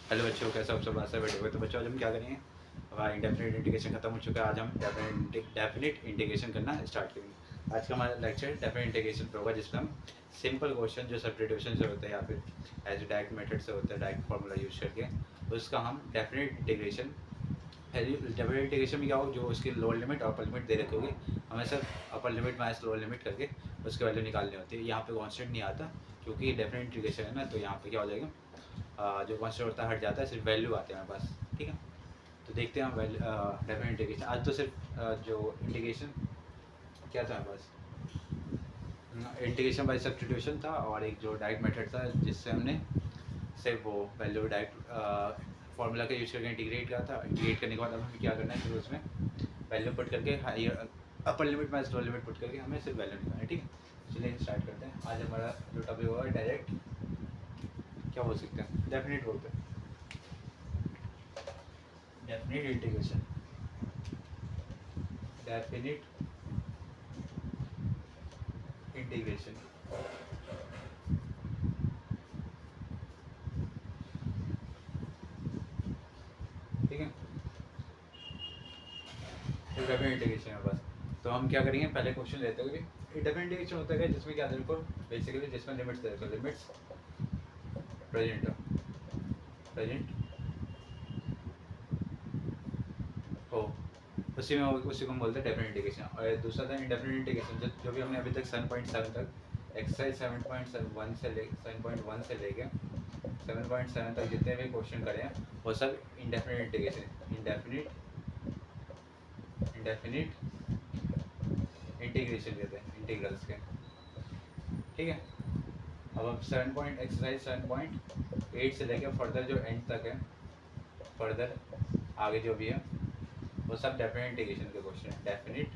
Hello बच्चों, कैसे आप सब बात से बैठे हुए। तो बच्चों आज हम क्या करेंगे, हमारा इंडेफिनिट इंटीग्रेशन खत्म हो चुका है। आज हम डेफिनेट इंटीग्रेशन करना स्टार्ट करेंगे। आज का हमारा लेक्चर डेफिनेट इंटीग्रेशन पर होगा, जिसमें हम सिंपल क्वेश्चन जो सब्स्टिट्यूशन से होते हैं या फिर एज डायरेक्ट मेथड से होते हैं, डायरेक्ट फार्मूला यूज करके उसका हम डेफिनेट इंटीग्रेशन। डेफिनेट इंटीग्रेशन में क्या होगा, जो उसकी लोअर लिमिट और अपर लिमिट दे रखी होगी, हमें सिर्फ अपर लिमिट माइनस लोअर लिमिट करके उसकी वैल्यू निकालनी होती है। यहाँ पे कॉन्स्टेंट नहीं आता क्योंकि डेफिनेट इंटीग्रेशन है ना, तो यहाँ पे क्या हो जाएगा, जो कॉन्स्टेंट होता है हट जाता है, सिर्फ वैल्यू आते हैं हमारे पास। ठीक है, तो देखते हैं हम वैल्यू डेफिनेट इंटीग्रेशन। आज तो सिर्फ जो इंटीग्रेशन क्या था हमारे पास, इंटीग्रेशन बाय सब्स्टिट्यूशन था, और एक जो डायरेक्ट मेथड था जिससे हमने सिर्फ वो वैल्यू डायरेक्ट फार्मूला का यूज करके इंटीग्रेट किया था। इंटीग्रेट करने के बाद हमें क्या करना है, फिर उसमें वैल्यू पुट करके higher upper limit minus lower limit put करके हमें सिर्फ वैल्यू निकालना है। ठीक है, चलिए स्टार्ट करते हैं। आज हमारा जो टॉपिक होगा डायरेक्ट क्या बोल सकते हैं, डेफिनेट बोलते हैं, डेफिनेट इंटीग्रेशन। डेफिनेट इंटीग्रेशन ठीक है, तो डेफिनेट इंटीग्रेशन है बस। तो हम क्या करेंगे, पहले क्वेश्चन लेते हुए, डेफिनेट इंटीग्रेशन होता है जिसमें क्या देखो, बेसिकली जिसमें लिमिट्स देखो, लिमिट्स प्रेजेंट प्रेजेंट हो, उसी को हम बोलते हैं डेफिनेट इंटीग्रेशन। और दूसरा था इंडेफिनेट इंटीग्रेशन, जो भी हमने अभी तक 7.7 तक एक्सरसाइज 7.1 से ले 7.1 से लेके 7.7 तक जितने भी क्वेश्चन करे हैं वो सब इंडेफिनेट इंटीग्रेशन, इंडेफिनिट इंटीग्रेशन कहते हैं, इंटीग्रल्स के। ठीक है, अब हम एक्सरसाइज 7.8 से लेकर फर्दर जो एंड तक है, फर्दर आगे जो भी है वो सब डेफिनेट इंटीग्रेशन के क्वेश्चन है, डेफिनेट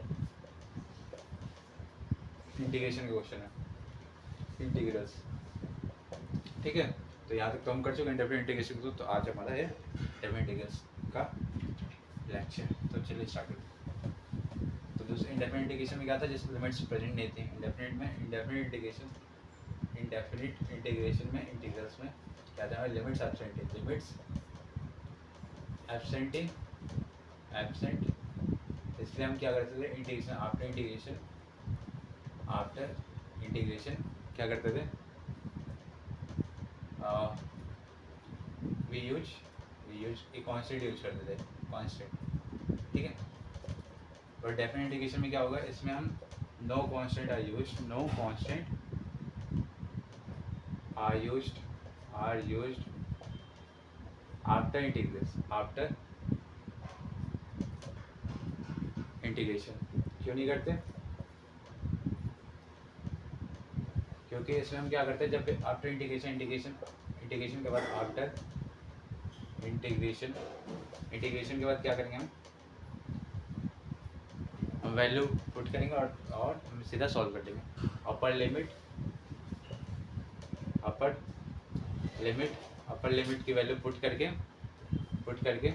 इंटीग्रेशन के क्वेश्चन है, इंटीग्रल्स। ठीक है, तो यहाँ तक तो हम कर चुके हैं डेफिनेट इंटीग्रेशन को। तो आज हमारा है डेफिनेट इंटीग्रल्स का लेक्चर। तो चलिए स्टार्ट करते हैं। तो दूसरे इंडेफिनेट इंटीग्रेशन में क्या था, जिसमें लिमिट्स प्रेजेंट नहीं थी। इंडेफिनेट में इंडेफिनेट इंटीग्रेशन में इंटीग्रल्स में क्या था, लिमिट्स एब्सेंट है, लिमिट्स एब्सेंट एब्सेंट। इसलिए हम क्या करते थे, इंटीग्रेशन आफ्टर इंटीग्रेशन क्या करते थे, वी यूज एक कांस्टेंट यूज करते थे, कांस्टेंट। ठीक है, और डेफिनेट इंटीग्रेशन में क्या होगा, इसमें हम no constant are used after integration. क्यों नहीं करते, क्योंकि इसमें हम क्या करते हैं, जब आफ्टर इंटीग्रेशन के बाद आफ्टर इंटीग्रेशन के बाद क्या करेंगे, हम वैल्यू पुट करेंगे और हम सीधा सॉल्व कर देंगे। अपर लिमिट की वैल्यू पुट करके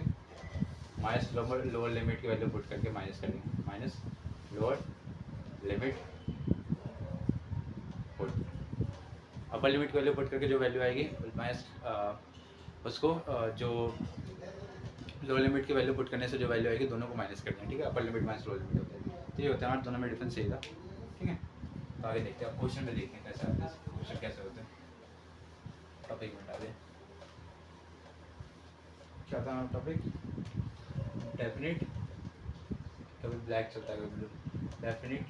माइनस लोअर लिमिट की वैल्यू पुट करके माइनस करेंगे, minus lower limit put, upper limit की वैल्यू पुट करके जो वैल्यू आएगी माइनस उसको जो लोअर लिमिट की वैल्यू पुट करने से जो वैल्यू आएगी दोनों को माइनस करते हैं। ठीक है, अपर लिमिट माइनस लोअर लिमिट होता है। तो ये होता है हमारे दोनों में डिफरेंस यही था। ठीक है, तो आगे देखते हैं, अब क्वेश्चन में देखते हैं कैसे आते हैं, क्वेश्चन कैसे होते हैं। टॉपिक में डालें, क्या था हमारा टॉपिक, डेफिनेट, कभी ब्लैक चलता है कभी ब्लू, डेफिनेट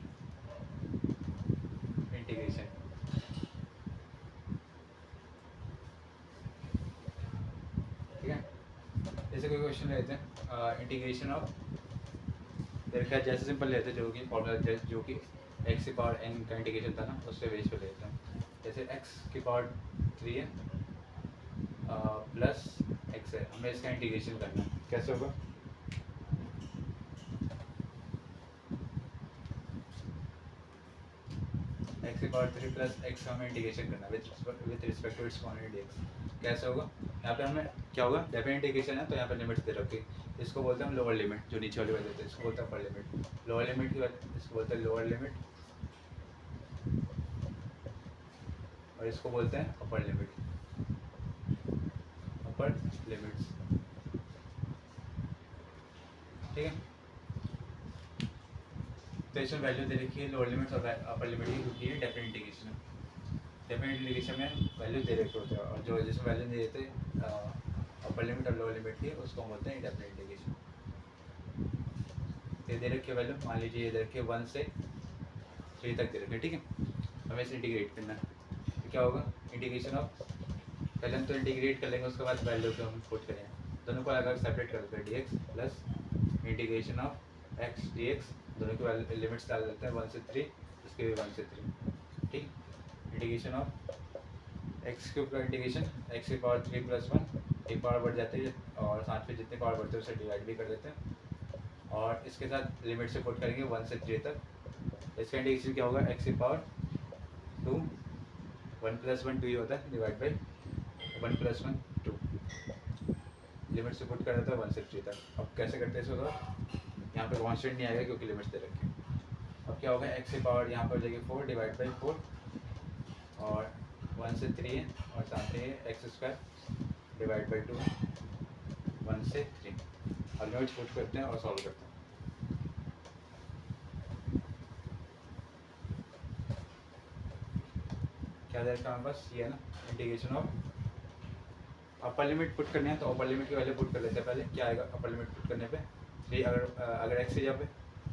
इंटीग्रेशन। ठीक है, जैसे कोई क्वेश्चन लेते हैं, इंटीग्रेशन ऑफ, देखा जैसे सिंपल लेते हैं, जो कि फॉर्मूला जो कि एक्स की पावर एन का इंटीग्रेशन था ना, उससे बेस पे लेते हैं। जैसे एक्स की पावर 3 है प्लस एक्स है, हमें इसका इंटीग्रेशन करना है, कैसे होगा, एक्स की पावर 3 प्लस एक्स का हमें इंटीग्रेशन करना है with respect to its quantity X. कैसे होगा, यहाँ पे हमें क्या होगा, डेफिनेट इंटीग्रेशन है तो यहाँ पे लिमिट्स दे रखी है। इसको बोलते हैं हम लोअर लिमिट, जो नीचे वाली वैल्यू होती है इसको बोलते हैं अपर लिमिट। लोअर लिमिट की वैल्यू इसको बोलते हैं लोअर लिमिट, और इसको बोलते हैं अपर लिमिट। अपर लिमिट्स, ठीक है। तो इसमें वैल्यू दे रखी है लोअर लिमिट्स और अपर लिमिट की, क्योंकि ये डेफिनेट इंटीग्रेशन है। डेफिनेट इंटीग्रेशन में वैल्यू दे रखे होते हैं, और जो जिसमें वैल्यू नहीं देते अपर लिमिट और लोअर लिमिट की, उसको हम बोलते हैं डेफिनेट इंटीग्रेशन। ये दे रखी है वैल्यू, मान लीजिए ये दे रखी है 1 से 3 तक दे रखी है, ठीक है। हमें इसे इंटीग्रेट करना है, तो क्या होगा, इंटीग्रेशन ऑफ, पहले हम तो इंटीग्रेट कर लेंगे, उसके बाद वैल्यू को हम पुट करेंगे, दोनों को अलग सेपरेट कर देते हैं, D x plus integration of x D x, दोनों की लिमिट्स डाल देते हैं 1 से 3, इसके भी 1 से 3, ठीक। इंटीग्रेशन ऑफ एक्स क्यूब का इंटीग्रेशन एक्स की पावर 3 प्लस 1, एक पावर बढ़ जाती है और साथ में जितने पावर बढ़ते हैं उसे डिवाइड भी कर देते हैं, और इसके साथ लिमिट से पुट करेंगे 1 से 3 तक। इसका इंटीग्रेशन क्या होगा, एक्स की पावर 2, 1 प्लस 1 2 ही होता है, डिवाइड बाई 1 प्लस 1 2, लिमिट से पुट कर देता है 1 से 3 तक। अब कैसे करते हैं इसको, तो यहाँ पे कॉन्स्टेंट नहीं आएगा क्योंकि लिमिट्स दे रखे हैं। अब क्या होगा, एक्स की पावर यहाँ पर हो जाएगी 4 डिवाइड बाई 4, और 1 से 3 है, और साथ ही एक्स स्क्वायर डिवाइड बाई 2, 1 से 3। अब लिमिट्स पुट करते हैं और सॉल्व करते हैं। क्या दे रखा है हमारे पास, ये है ना, integration of, upper limit put करनी है तो अपर लिमिट की वैल्यू पुट कर लेते हैं पहले। क्या आएगा अपर लिमिट पुट करने पे, थ्री, अगर एक्स की जगह पे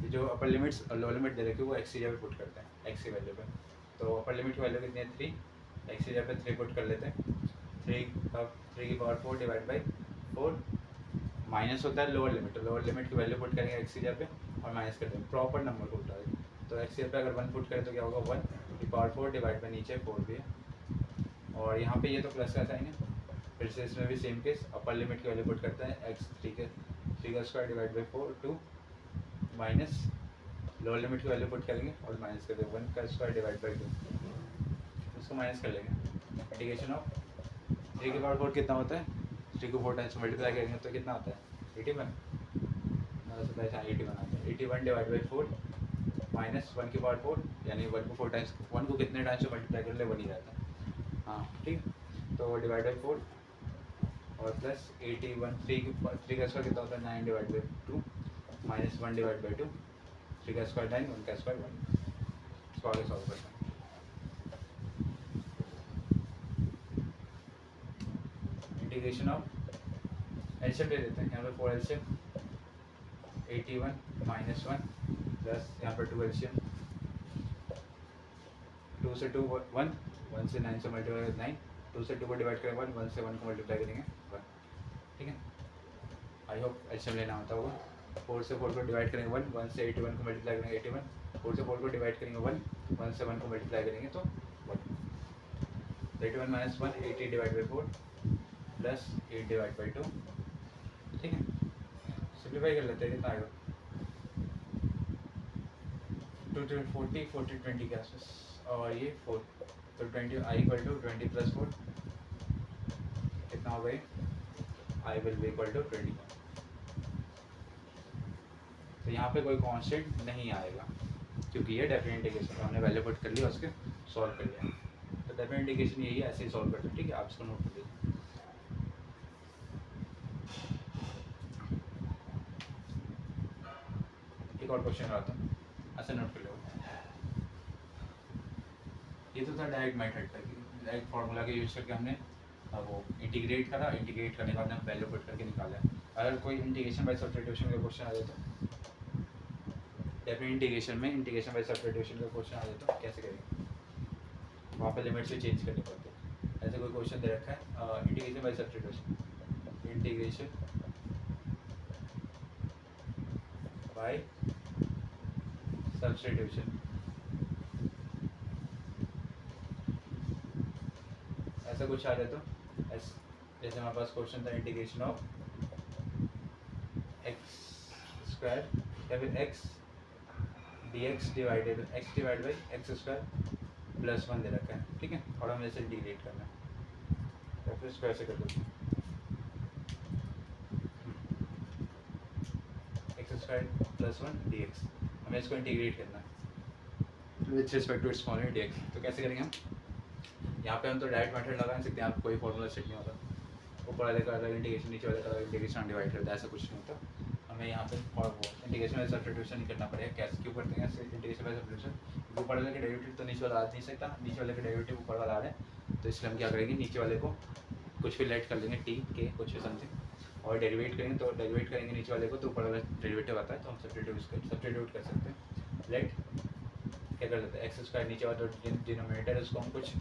जो अपर लिमिट्स और लोअर लिमिट दे रखी है वो एक्स की जगह पे पुट करते हैं, एक्स की वैल्यू पे। तो अपर लिमिट की वैल्यू कितनी है 3, एक्स की जगह पे 3 पुट कर लेते हैं, 3 की पावर 4 डिवाइड बाई 4, माइनस होता है लोअर लिमिट, तो लोअर लिमिट की वैल्यू पुट करेंगे एक्स की जगह पे और माइनस कर देंगे, प्रॉपर नंबर को उठा देंगे। तो एक्स की जगह पे अगर 1 पुट करें तो क्या होगा 1 की पावर 4 डिवाइड बाई नीचे 4 भी है, और यहाँ पे ये तो प्लस का साइन है। फिर से इसमें भी सेम केस, अपर लिमिट की वैल्यू पुट करते हैं एक्स 3 का square divide by 4 2, minus lower limit की वैल्यू पुट करेंगे और माइनस कर देंगे 1 का स्क्वायर डिवाइड बाई 2, उसको माइनस कर लेंगे। इंटीग्रेशन ऑफ 3 की पावर 4 कितना होता है, 3 को 4 टाइम्स मल्टीप्लाई करेंगे तो कितना आता है 81, 81 आता है, 81 डिवाइड बाई 4 माइनस 1 की पावर 4, यानी 1 को 4 टाइम्स, 1 को कितने टाइम्स से मल्टीप्लाई कर ले 1 ही रहता है, हाँ ठीक। तो डिवाइड बाई 4 और प्लस 81, 3 का स्क्वायर कितना होता है 9 divide by 2, minus 1 divide by 2, 3 का स्क्वायर 9, 1 का स्क्वायर 1, इसको आगे सॉल्व करते हैं। इंटीग्रेशन ऑफ एलसीएम ले लेते हैं, यहाँ पे 4 एलसीएम 81 माइनस 1 प्लस यहाँ पर 2 एलसीएम, 2 से 2 1, 1 से 9 से मल्टीप्लाई 9, 2 से 2 को डिवाइड करें 1, 1 से 1 को मल्टीप्लाई करेंगे 1, ठीक है। आई होप एलसीएम लेना होता होगा। 4 से 4 को डिवाइड करेंगे 1, 1 से 81 को मल्टीप्लाई करेंगे 81, 4 से 4 को डिवाइड करेंगे 1, 1 से 1 को मल्टीप्लाई करेंगे तो 1, 81 minus 1 80 divide by 4 plus 8 divide by 2, ठीक है। सिम्प्लीफाई कर लेते हैं, कितना आएगा 2 40 40 20 के आसपास, और ये 4, तो 20 आई इक्वल टू 20 प्लस 4 कितना हो गई, I will be equal to 20। तो यहाँ पे कोई कांस्टेंट नहीं आएगा क्योंकि ये डेफिनेट इंटीग्रेशन, हमने वैल्यू पुट कर लिया उसके सॉल्व कर लिया। तो डेफिनेट इंटीग्रेशन यही है, ऐसे ही सॉल्व करते हैं, ठीक है। आप इसको नोट कर लीजिए। एक और क्वेश्चन आता हूँ, ऐसे नोट कर लो। ये तो था डायरेक्ट मेथड का, डायरेक्ट फार्मूला के यूज करके हमने वो इंटीग्रेट करा, इंटीग्रेट करने के बाद हम वैल्यू पुट करके निकाला। अगर कोई इंटीग्रेशन बाय सब्स्टिट्यूशन का क्वेश्चन आ जाए तो डेफिनेट इंटीग्रेशन में इंटीग्रेशन बाय सब्स्टिट्यूशन का क्वेश्चन आ जाए तो कैसे करेंगे, वहाँ पर लिमिट से चेंज करनी पड़ती है। ऐसे कोई क्वेश्चन दे रखा है integration by substitution, integration by substitution, ऐसा कुछ आ जाए तो जैसे हमारे पास क्वेश्चन था इंटीग्रेशन ऑफ एक्स स्क्वायर या फिर x D x divided x divide by x square plus 1 दे रखा है, ठीक है। और हमें इसे इंटीग्रेट करना है या फिर स्क्वायर से कर देते हैं, X square plus 1 D X, हमें इसको इंटीग्रेट करना है with respect to its small D X. तो कैसे करेंगे हम, यहाँ पे हम तो डायरेक्ट मेथड लगा नहीं सकते, यहाँ कोई फॉर्मूला सेट नहीं होता, वो ऊपर वाले का अलग इंटीग्रेशन, नीचे वाले का अलग इंटीग्रेशन डिवाइड करता है, ऐसा कुछ नहीं होता। हमें यहाँ पे इंटीग्रेशन बाय सब्स्टिट्यूशन नहीं करना पड़ेगा। कैसे क्यों करते हैं ऐसे इंटीग्रेशन बाय सब्स्टिट्यूशन? ऊपर वाले का डेरिवेटिव तो नीचे वाला आ नहीं सकता, नीचे वाले का डेरिवेटिव ऊपर वाला आ रहा है, तो इसलिए हम क्या करेंगे, नीचे वाले को कुछ भी लेट कर लेंगे, टी के कुछ भी समथिंग, और डेरिवेट करेंगे तो डेरिवेट करेंगे नीचे वाले को, तो ऊपर वाला डेरिवेटिव आता है, तो हम सब्स्टिट्यूट कर सकते हैं। लेट क्या कर लेते हैं, एक्स स्क्वायर नीचे वाला डिनोमिनेटर उसको हम कुछ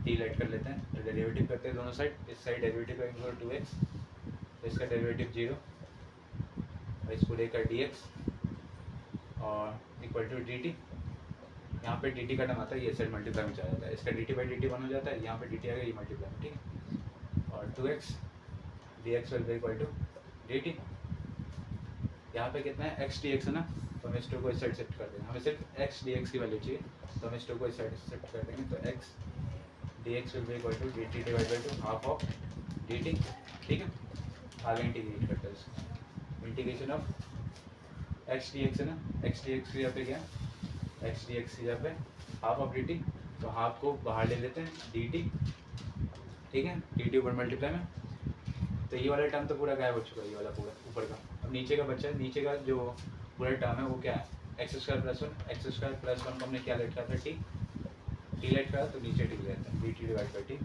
टी लेट कर लेते हैं, तो डेरिवेटिव करते हैं दोनों साइड। इस साइड डेरिवेटिव करेंगे तो 2x, इसका डेरिवेटिव 0, और इस पूरे का dx और इक्वल टू dt। यहाँ पे dt का टर्म आता है, ये साइड मल्टीप्लाई में चला जाता है, इसका dt बाई dt 1 हो जाता है, यहाँ पे dt आएगा, ये मल्टीप्लाई में, ठीक है। और 2x dx will be equal to dt। यहाँ पे कितना है, x dx है ना, तो हम इस टू को इस साइड शिफ्ट कर देंगे, हमें सिर्फ x dx की वैल्यू चाहिए, तो हम इस टू को इस साइड शिफ्ट कर देंगे, तो x dx will be equal to dt divide by two half of dt, ठीक है। आगे इंटीग्रेट करते हैं इसको, इंटीग्रेशन ऑफ x dx है ना, x dx की यहाँ पे क्या है, x dx की यहाँ पे हाफ ऑफ dt, तो हाफ को बाहर ले लेते हैं dt, ठीक है, dt ऊपर मल्टीप्लाई में, तो ये वाला टर्म तो पूरा गायब हो चुका है, ये वाला पूरा ऊपर का। अब नीचे का बच्चा है, नीचे का जो पूरा टर्म है वो क्या है, एक्स स्क्वायर प्लस 1 को हमने क्या लेट करा था, टी लेट करा, तो नीचे टी लेते हैं, D T divide by T.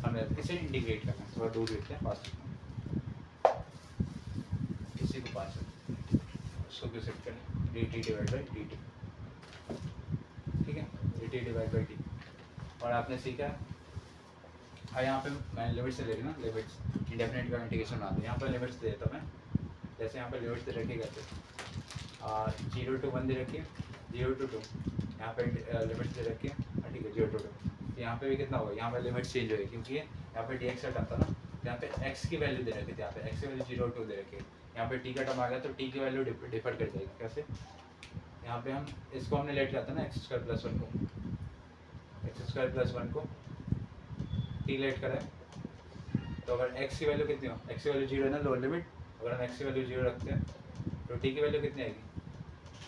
हमें इसे इंटीग्रेट करना है, थोड़ा दूर लेते हैं, पास इसी को पास उसको क्यों सेट करें, D T divide by D T, ठीक है, D T divide by T. और आपने सीखा यहाँ पे मैं लिमिट्स ले रही हूँ ना, लिमिट्स इंडेफिनिट का इंटीग्रेशन बनाते हैं, यहाँ पर लिमिट्स दे देता हूँ मैं, जैसे यहाँ पर लिमिट्स दे रखी कहते हैं 0 to 1 दे रखी है, 0 to 2, यहाँ पे लिमिट्स दे रखी है, ठीक है, 0 to 2, यहाँ पे भी कितना होगा, यहाँ पे लिमिट चेंज होगी, क्योंकि यहाँ पे dx का टर्म था ना, यहाँ पे x की वैल्यू दे रखी थी, यहाँ पे x की वैल्यू 0 2 दे रखी है, यहाँ पे t का टर्म आ गया, तो t की वैल्यू डिफर कर जाएगी। कैसे, यहाँ पे हम इसको हमने लेट किया था ना, एक्स स्क्वायर प्लस 1 को t लेट करें, तो अगर x की वैल्यू कितनी हो, x की वैल्यू 0 है ना, लोअर लिमिट, अगर हम x की वैल्यू 0 रखते हैं तो t की वैल्यू कितनी आएगी,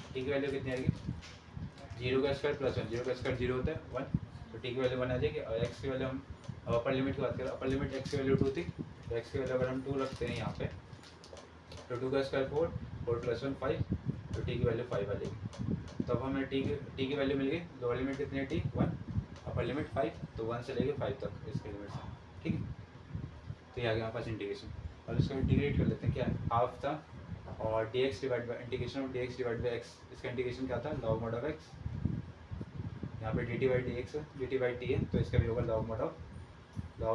t की वैल्यू कितनी आएगी, 0 का स्क्वायर प्लस 1, 0 का स्क्वायर 0 होता है 1, तो t की वैल्यू 1 आ जाएगी। और x की वैल्यू हम अपर लिमिट की बात करें, अपर लिमिट x की वैल्यू 2 थी, तो x की वैल्यू अगर हम 2 रखते हैं यहाँ पे, तो 2 का स्क्वायर 4, 4 प्लस 1 5, तो t की वैल्यू 5 आ जाएगी। तो अब हमें t की वैल्यू मिल गई, लोअर लिमिट कितनी है, t 1, अपर लिमिट 5, तो 1 से लेके 5 तक इसकी लिमिट है, ठीक है। तो ये आ गया हमारे पास इंटीग्रेशन, और इसको इंटीग्रेट कर लेते हैं, क्या है, हाफ था, और dx divide by integration of dx divide by x, इसका इंटीग्रेशन क्या था, लॉग मॉड ऑफ x, यहाँ पे dt बाई dx है, dt बाई t है, तो इसका भी होगा लॉग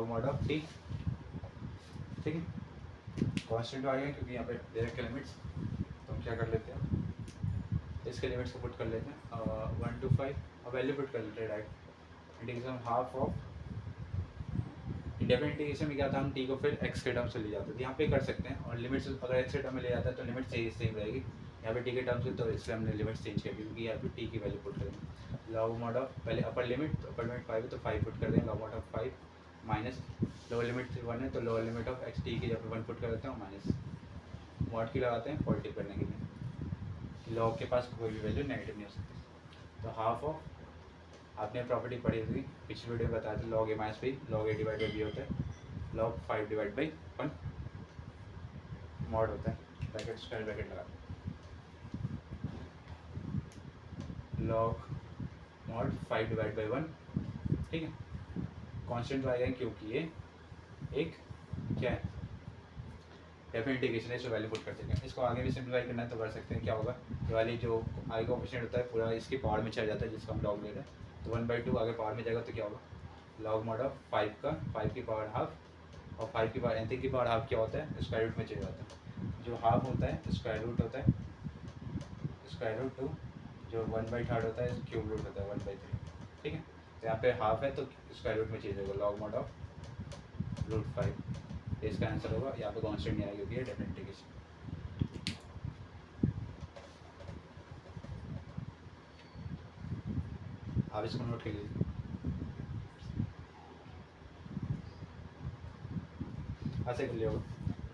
मॉड ऑफ t, ठीक है। कांस्टेंट आ गया क्योंकि यहाँ पे दे रखे लिमिट्स, तो हम क्या कर लेते हैं, इसके लिमिट्स को पुट कर लेते हैं 1 to 5, और वैल्यू पुट कर लेते हैं direct, integration half of indefinite integration में क्या था, हम t को फिर x के टर्म से ले जाते थे, यहाँ पे कर सकते हैं, और लिमिट्स अगर x के टर्म में ले जाता है तो लिमिट सेम रहेगी, यहाँ पे t के टर्म से, तो इसलिए हमने लिमिट चेंज कर दी, क्योंकि यहाँ पे t की वैल्यू पुट करेंगे, लॉग मॉड ऑफ पहले अपर लिमिट 5 है तो 5 पुट कर देंगे, log mod of 5 minus lower limit 1 है, तो lower limit of x t की जब 1 पुट कर देते हैं, माइनस मॉड की लगाते हैं पॉजिटिव करने के लिए, लॉग के पास कोई भी वैल्यू नेगेटिव नहीं हो सकती। तो हाफ ऑफ, आपने प्रॉपर्टी पढ़ी थी पिछली वीडियो में, बताया था log A minus B, log A divide by B होता है, लॉग 5 डिवाइड बाई 1 मॉड होता है, ब्रैकेट स्क्वायर ब्रैकेट लगा, लॉग मॉड 5 डिवाइड बाई 1, ठीक है। कांस्टेंट आएगा क्योंकि ये एक क्या है, डेफिनेट इंटीग्रेशन है, इसको वैल्यू पुट कर देंगे। इसको आगे भी सिंप्लीफाई करना है तो कर सकते हैं, क्या होगा, ये वाली जो आई का ऑप्शन होता है पूरा इसकी पावर में चला जाता है, जिसको हम लॉग ले रहे हैं, तो 1/2 आगे पावर में जाएगा, तो क्या होगा, लॉग मॉड ऑफ 5 का 5 की पावर हाफ, और 5 की पावर एन की पावर हाफ क्या होता है, स्क्वायर रूट में चला जाता है, जो हाफ होता है स्क्वायर रूट होता है, स्क्वायर रूट 2, जो 1/3 होता है क्यूब रूट होता है 1/3, ठीक है। तो यहाँ पे हाफ है तो स्क्वायर रूट में चेंज होगा, लॉग मॉड ऑफ √5, इसका आंसर होगा, यहाँ पे कांस्टेंट नहीं आएगा क्योंकि ये डेफिनेट इंटीग्रेशन। आप इसको नोट कर लीजिए, ऐसे कर लिया होगा।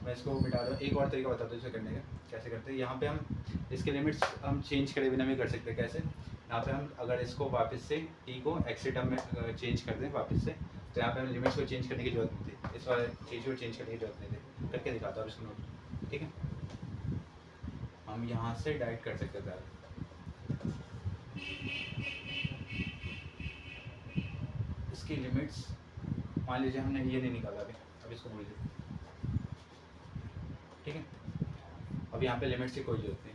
मैं इसको मिटा रहा हूँ, एक और तरीका बताता हूँ इसे करने का, कैसे करते हैं। यहाँ पे हम इसके लिमिट्स हम चेंज करे बिना भी कर सकते हैं। कैसे, यहाँ पे हम अगर इसको वापस से t को x टर्म में चेंज कर दें वापस से, तो यहाँ पे हम लिमिट्स को चेंज करने की जरूरत नहीं थी। इस वाले चीज़ को चेंज करने की जरूरत नहीं थी, करके दिखाता हूँ इसको नोट। ठीक है, हम यहाँ से डायरेक्ट कर सकते थे। इसकी लिमिट्स मान लीजिए हमने ये नहीं निकाला अभी, अब इसको भूल लीजिए। ठीक है, अब यहाँ पे लिमिट्स की कोई जरूरत नहीं।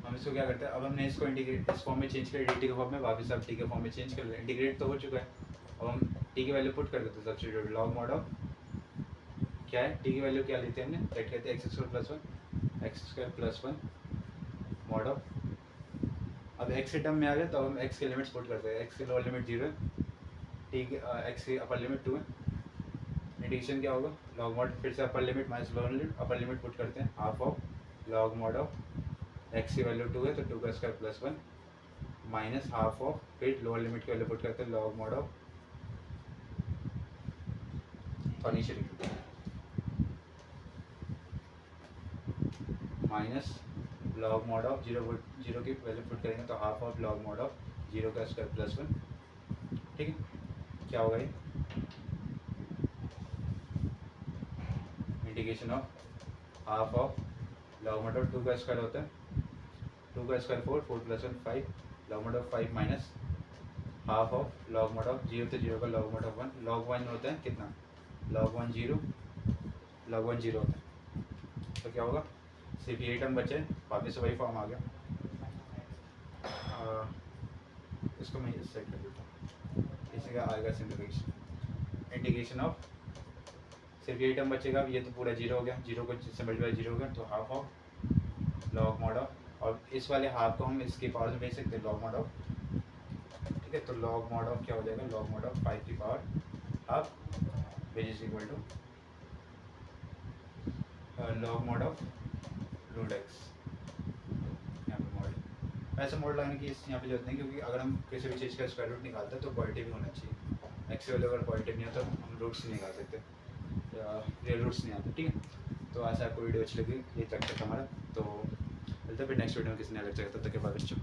हम इसको क्या करते हैं, अब हमने इसको इंटीग्रेट इस फॉर्म में चेंज कर डी के फॉर्म में, वापस अब टी के फॉर्म में चेंज कर लिया, इंटीग्रेट तो हो चुका है। अब हम टी की वैल्यू पुट कर देते हैं, सब्स्टिट्यूट लॉग मॉड ऑफ क्या है, टी की वैल्यू क्या लेते हैं हमने, लेट कहते हैं X square plus one mod of. अब एक्स के टर्म में आ गया तो हम एक्स के लिमिट्स पुट करते हैं, एक्स की लोअर लिमिट 0 है, टी के एक्स की अपर लिमिट 2 है, इंटीग्रेशन क्या होगा लॉग मॉड, फिर से अपर limit minus lower limit, upper limit put करते हैं half of log mod of x की वैल्यू 2 है तो 2 का square plus 1 minus half of, फिर लोअर लिमिट की वैल्यू पुट करते हैं लॉग मॉड ऑफ, और नीचे लिख देते हैं minus log mod of zero की वैल्यू पुट करेंगे तो half of log mod of 0 का स्क्वायर प्लस 1। ठीक है, क्या होगा ये integration of half of log mod of 2 का स्क्वायर होता है 2 का square 4 plus 1 5 log mod of 5 minus half of log mod of 0 तो 0 का लॉग मॉड ऑफ 1, लॉग 1 होता है कितना log 1 0 होता है। तो क्या होगा सिर्फ ये टर्म बचे, वापस से वही फॉर्म आ गया। इसको मैं सेट कर देता हूँ, इसी का आएगा सिंप्लीफिकेशन इंटीग्रेशन ऑफ, सिर्फ ये टर्म बचेगा, ये तो पूरा 0 हो गया, 0 को से मल्टीप्लाई 0 हो गया तो half of log mod of, और इस वाले हाफ को हम इसकी पावर में भेज सकते हैं लॉग मॉड ऑफ। ठीक है, तो लॉग मॉड ऑफ क्या हो जाएगा लॉग मॉड ऑफ 5 की power half which is equal to log mod of root X. यहाँ पे मॉड ऐसे मॉड लगाने की यहाँ पे जरूरत नहीं, क्योंकि अगर हम किसी भी चीज़ का स्क्वायर रूट निकालते हैं तो पॉजिटिव ही होना चाहिए। एक्स वैल्यू अगर पॉजिटिव नहीं होता तो हम रूट्स नहीं निकाल सकते, रियल रूट्स नहीं आते। ठीक है, तो आज आपको वीडियो अच्छी लगी, ये तक हमारा, तो मिलते हैं फिर नेक्स्ट वीडियो में किसी नए लेक्चर, तब तक के बाद बच्चों।